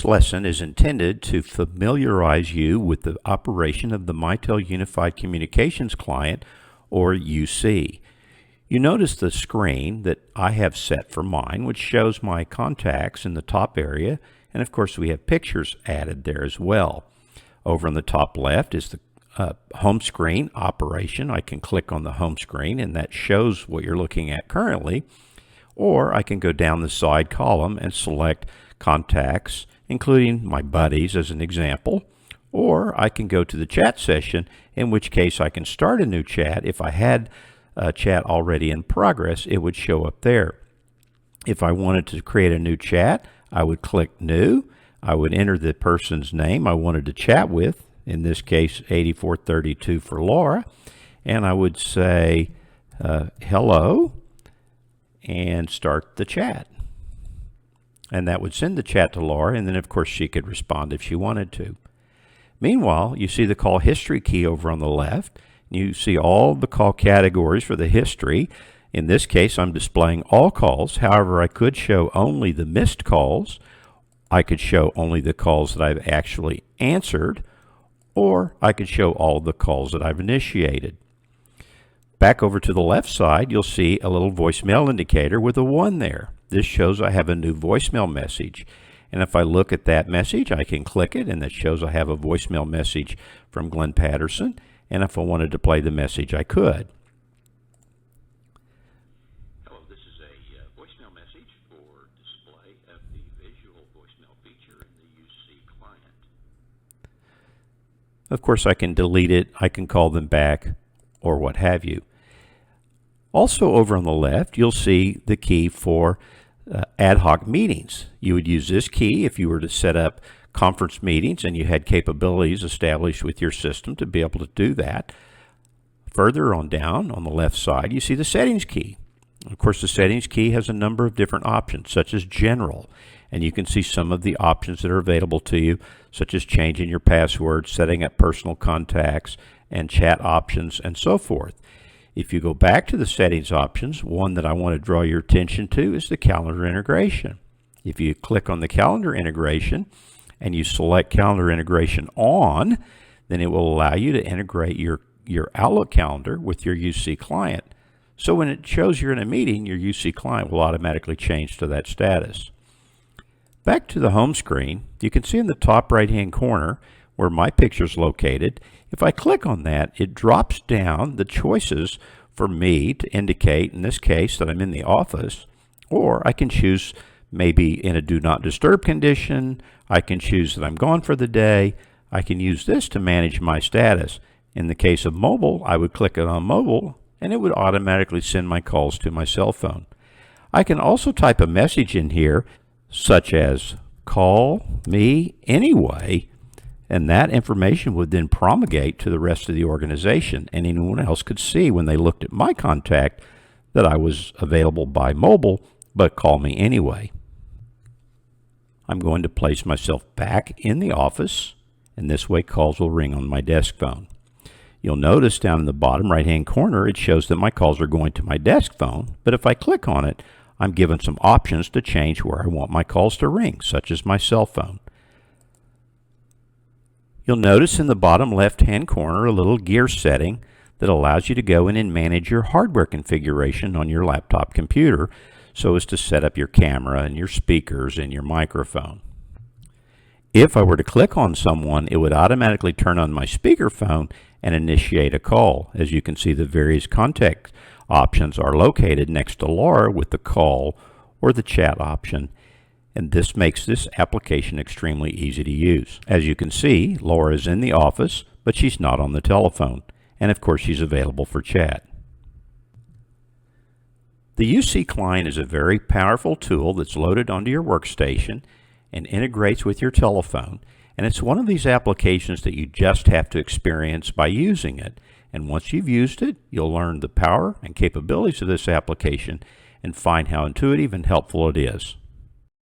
This lesson is intended to familiarize you with the operation of the Mitel Unified Communications Client, or UC. You notice the screen that I have set for mine, which shows my contacts in the top area, and of course we have pictures added there as well. Over on the top left is the home screen operation. I can click on the home screen and that shows what you're looking at currently, or I can go down the side column and select contacts, including my buddies as an example, or I can go to the chat session, in which case I can start a new chat. If I had a chat already in progress, it would show up there. If I wanted to create a new chat, I would click New. I would enter the person's name I wanted to chat with, in this case 8432 for Laura, and I would say hello and start the chat. And that would send the chat to Laura, and then of course she could respond if she wanted to. Meanwhile, you see the call history key over on the left. You see all the call categories for the history. In this case, I'm displaying all calls. However, I could show only the missed calls. I could show only the calls that I've actually answered, or I could show all the calls that I've initiated. Back over to the left side, you'll see a little voicemail indicator with a 1 there. This shows I have a new voicemail message. And if I look at that message, I can click it, and that shows I have a voicemail message from Glenn Patterson. And if I wanted to play the message, I could. Hello, this is a voicemail message for display of the visual voicemail feature in the UC client. Of course, I can delete it, I can call them back, or what have you. Also over on the left, you'll see the key for ad hoc meetings. You would use this key if you were to set up conference meetings and you had capabilities established with your system to be able to do that. Further on down on the left side, you see the settings key. Of course, the settings key has a number of different options, such as general, and you can see some of the options that are available to you, such as changing your password, setting up personal contacts, and chat options, and so forth. If you go back to the settings options, one that I want to draw your attention to is the calendar integration. If you click on the calendar integration and you select calendar integration on, then it will allow you to integrate your Outlook calendar with your UC client. So when it shows you're in a meeting, your UC client will automatically change to that status. Back to the home screen, you can see in the top right-hand corner where my picture is located. If I click on that, it drops down the choices for me to indicate, in this case, that I'm in the office, or I can choose maybe in a do not disturb condition. I can choose that I'm gone for the day. I can use this to manage my status. In the case of mobile, I would click it on mobile, and it would automatically send my calls to my cell phone. I can also type a message in here, such as call me anyway, and that information would then promulgate to the rest of the organization, and anyone else could see when they looked at my contact that I was available by mobile, but call me anyway. I'm going to place myself back in the office, and this way calls will ring on my desk phone. You'll notice down in the bottom right-hand corner, it shows that my calls are going to my desk phone, but if I click on it, I'm given some options to change where I want my calls to ring, such as my cell phone. You'll notice in the bottom left-hand corner a little gear setting that allows you to go in and manage your hardware configuration on your laptop computer so as to set up your camera and your speakers and your microphone. If I were to click on someone, it would automatically turn on my speakerphone and initiate a call. As you can see, the various contact options are located next to Laura with the call or the chat option, and this makes this application extremely easy to use. As you can see, Laura is in the office, but she's not on the telephone, and of course she's available for chat. The UC client is a very powerful tool that's loaded onto your workstation and integrates with your telephone, and it's one of these applications that you just have to experience by using it. And once you've used it, you'll learn the power and capabilities of this application and find how intuitive and helpful it is.